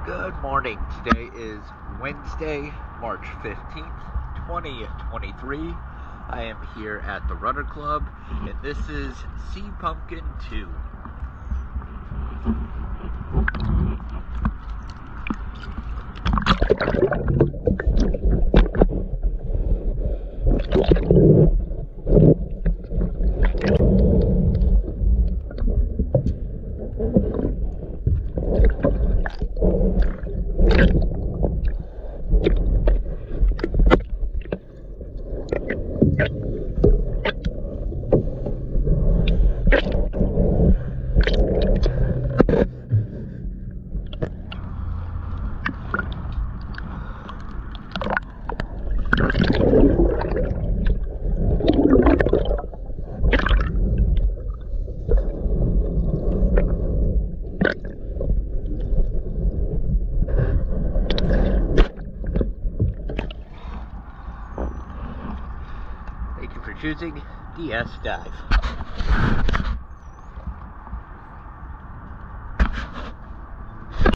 Good morning. Today is Wednesday, March 15th, 2023. I am here at the Rudder Club, and this is Sea Pumpkin 2. Thank you for choosing DS Dive.